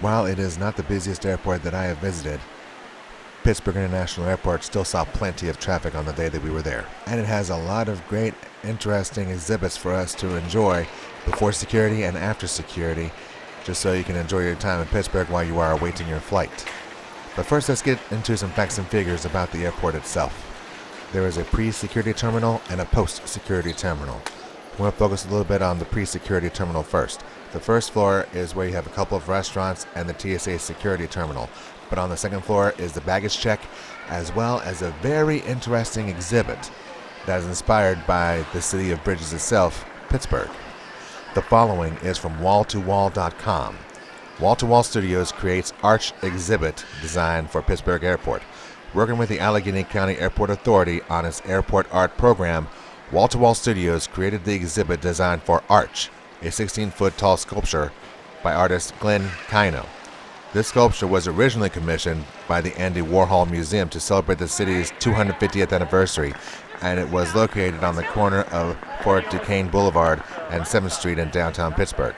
While it is not the busiest airport that I have visited, Pittsburgh International Airport still saw plenty of traffic on the day that we were there. And it has a lot of great, interesting exhibits for us to enjoy before security and after security, just so you can enjoy your time in Pittsburgh while you are awaiting your flight. But first, let's get into some facts and figures about the airport itself. There is a pre-security terminal and a post-security terminal. I want to focus a little bit on the pre-security terminal first. The first floor is where you have a couple of restaurants and the TSA security terminal. But on the second floor is the baggage check, as well as a very interesting exhibit that is inspired by the city of bridges itself, Pittsburgh. The following is from wall2wall.com. Wall2Wall Studios creates Arch exhibit designed for Pittsburgh Airport. Working with the Allegheny County Airport Authority on its airport art program, Wall2Wall Studios created the exhibit designed for Arch, a 16-foot tall sculpture by artist Glenn Kino. This sculpture was originally commissioned by the Andy Warhol Museum to celebrate the city's 250th anniversary, and it was located on the corner of Fort Duquesne Boulevard and 7th Street in downtown Pittsburgh.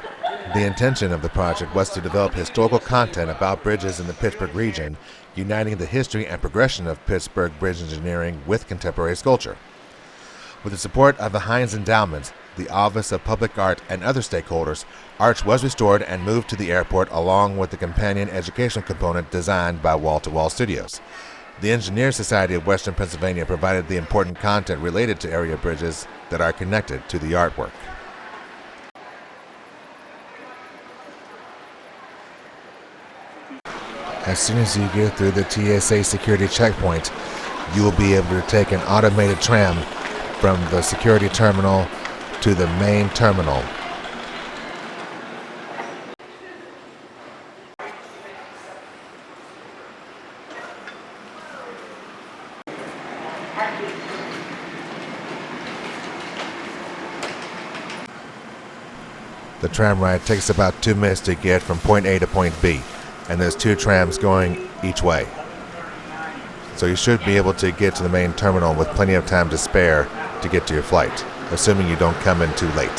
The intention of the project was to develop historical content about bridges in the Pittsburgh region, uniting the history and progression of Pittsburgh bridge engineering with contemporary sculpture. With the support of the Heinz Endowment, the Office of Public Art, and other stakeholders, Arch was restored and moved to the airport along with the companion educational component designed by Wall2Wall Studios. The Engineers Society of Western Pennsylvania provided the important content related to area bridges that are connected to the artwork. As soon as you get through the TSA security checkpoint, you will be able to take an automated tram from the security terminal to the main terminal. The tram ride takes about 2 minutes to get from point A to point B, and there's 2 trams going each way. So you should be able to get to the main terminal with plenty of time to spare to get to your flight, assuming you don't come in too late.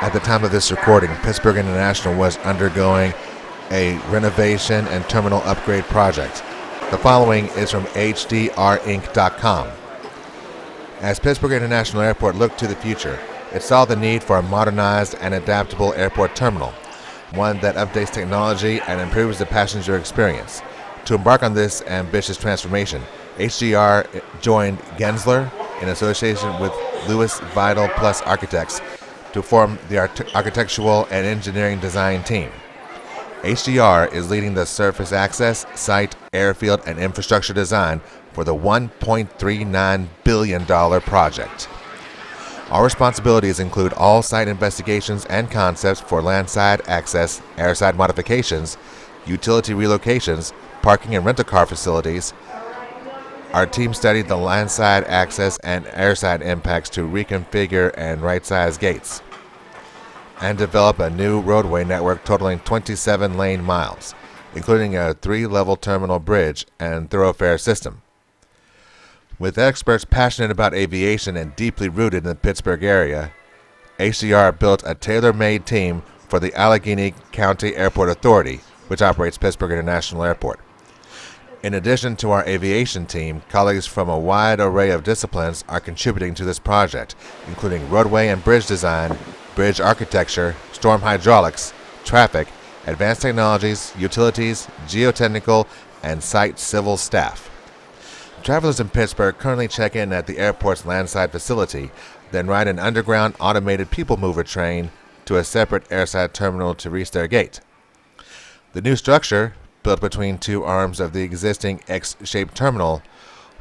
At the time of this recording, Pittsburgh International was undergoing a renovation and terminal upgrade project. The following is from hdrinc.com. As Pittsburgh International Airport looked to the future, it saw the need for a modernized and adaptable airport terminal, one that updates technology and improves the passenger experience. To embark on this ambitious transformation, HDR joined Gensler in association with Lewis Vidal Plus Architects to form the architectural and engineering design team. HDR is leading the surface access, site, airfield, and infrastructure design for the $1.39 billion project. Our responsibilities include all site investigations and concepts for landside access, airside modifications, utility relocations, parking and rental car facilities. Our team studied the landside access and airside impacts to reconfigure and right-size gates, and develop a new roadway network totaling 27 lane miles, including a 3-level terminal bridge and thoroughfare system. With experts passionate about aviation and deeply rooted in the Pittsburgh area, HDR built a tailor-made team for the Allegheny County Airport Authority, which operates Pittsburgh International Airport. In addition to our aviation team, colleagues from a wide array of disciplines are contributing to this project, including roadway and bridge design, bridge architecture, storm hydraulics, traffic, advanced technologies, utilities, geotechnical, and site civil staff. Travelers in Pittsburgh currently check in at the airport's landside facility, then ride an underground automated people mover train to a separate airside terminal to reach their gate. The new structure, built between 2 arms of the existing X-shaped terminal,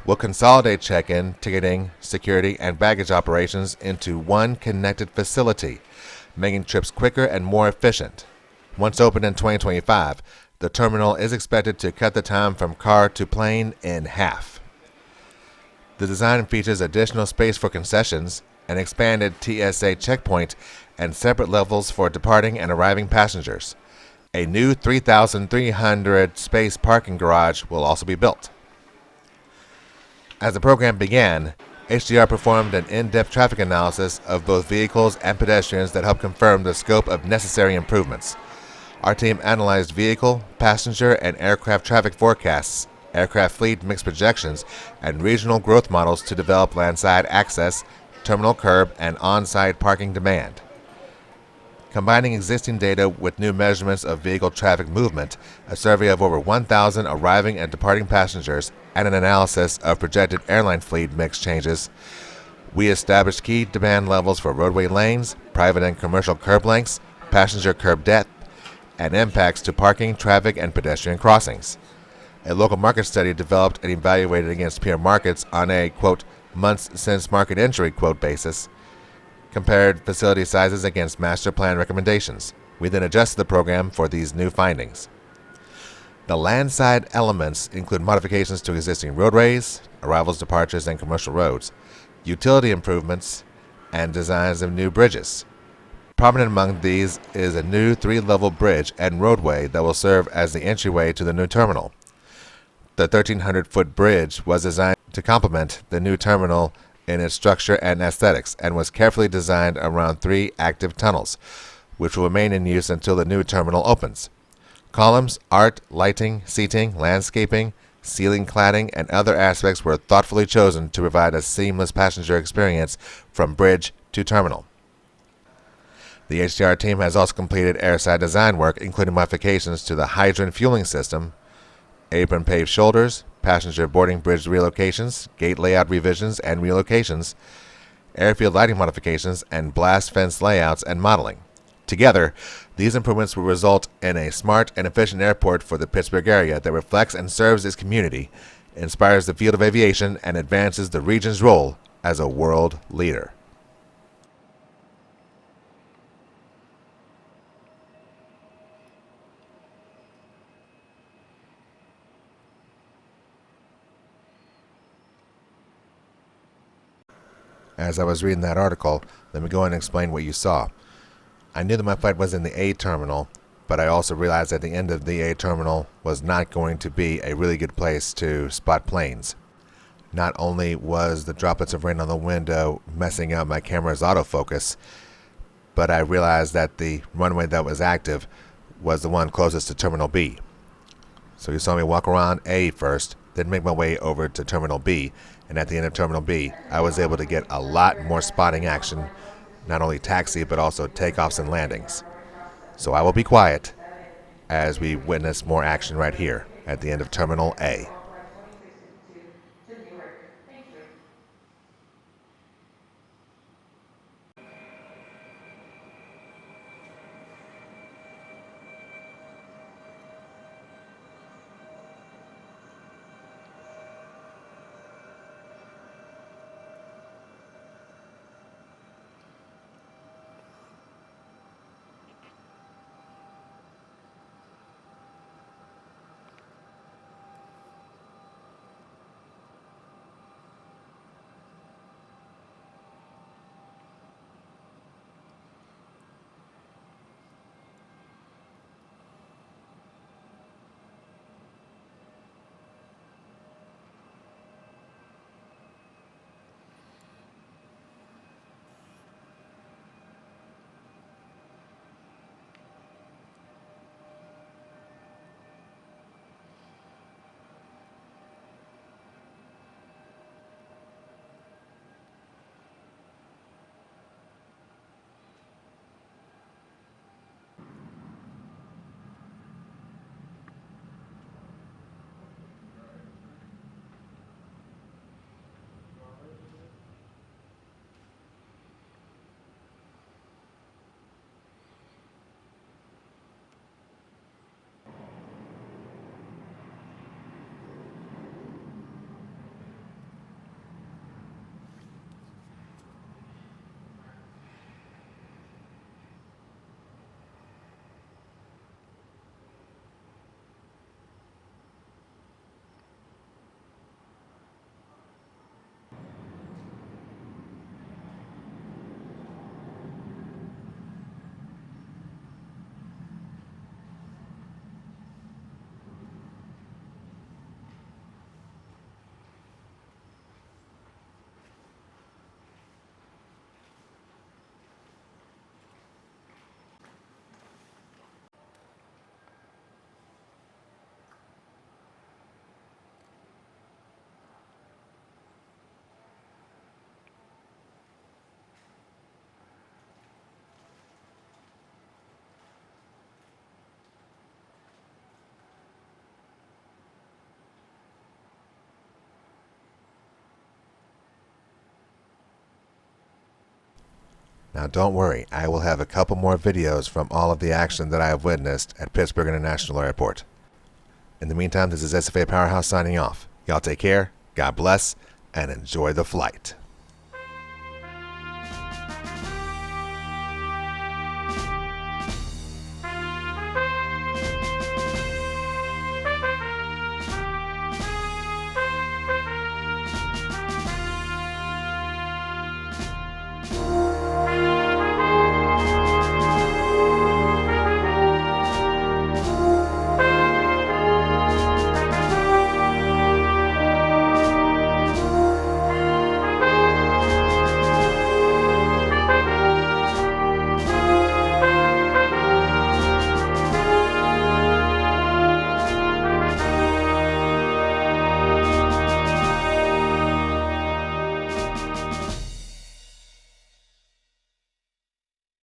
will consolidate check-in, ticketing, security, and baggage operations into one connected facility, making trips quicker and more efficient. Once opened in 2025, the terminal is expected to cut the time from car to plane in half. The design features additional space for concessions, an expanded TSA checkpoint, and separate levels for departing and arriving passengers. A new 3,300 space parking garage will also be built. As the program began, HDR performed an in-depth traffic analysis of both vehicles and pedestrians that helped confirm the scope of necessary improvements. Our team analyzed vehicle, passenger, and aircraft traffic forecasts, aircraft fleet mix projections, and regional growth models to develop landside access, terminal curb, and on-site parking demand. Combining existing data with new measurements of vehicle traffic movement, a survey of over 1,000 arriving and departing passengers, and an analysis of projected airline fleet mix changes, we established key demand levels for roadway lanes, private and commercial curb lengths, passenger curb depth, and impacts to parking, traffic, and pedestrian crossings. A local market study developed and evaluated against peer markets on a, quote, months since market entry, quote, basis, compared facility sizes against master plan recommendations. We then adjusted the program for these new findings. The landside elements include modifications to existing roadways, arrivals, departures, and commercial roads, utility improvements, and designs of new bridges. Prominent among these is a new 3-level bridge and roadway that will serve as the entryway to the new terminal. The 1,300-foot bridge was designed to complement the new terminal in its structure and aesthetics, and was carefully designed around 3 active tunnels, which will remain in use until the new terminal opens. Columns, art, lighting, seating, landscaping, ceiling cladding, and other aspects were thoughtfully chosen to provide a seamless passenger experience from bridge to terminal. The HDR team has also completed airside design work, including modifications to the hydrant fueling system, apron paved shoulders, passenger boarding bridge relocations, gate layout revisions and relocations, airfield lighting modifications, and blast fence layouts and modeling. Together, these improvements will result in a smart and efficient airport for the Pittsburgh area that reflects and serves its community, inspires the field of aviation, and advances the region's role as a world leader. As I was reading that article, let me go ahead and explain what you saw. I knew that my flight was in the A terminal, but I also realized that the end of the A terminal was not going to be a really good place to spot planes. Not only was the droplets of rain on the window messing up my camera's autofocus, but I realized that the runway that was active was the one closest to Terminal B. So you saw me walk around A first, then make my way over to Terminal B, and at the end of Terminal B, I was able to get a lot more spotting action, not only taxi, but also takeoffs and landings. So I will be quiet as we witness more action right here at the end of Terminal A. Now don't worry, I will have a couple more videos from all of the action that I have witnessed at Pittsburgh International Airport. In the meantime, this is SFAPowerhouse signing off. Y'all take care, God bless, and enjoy the flight.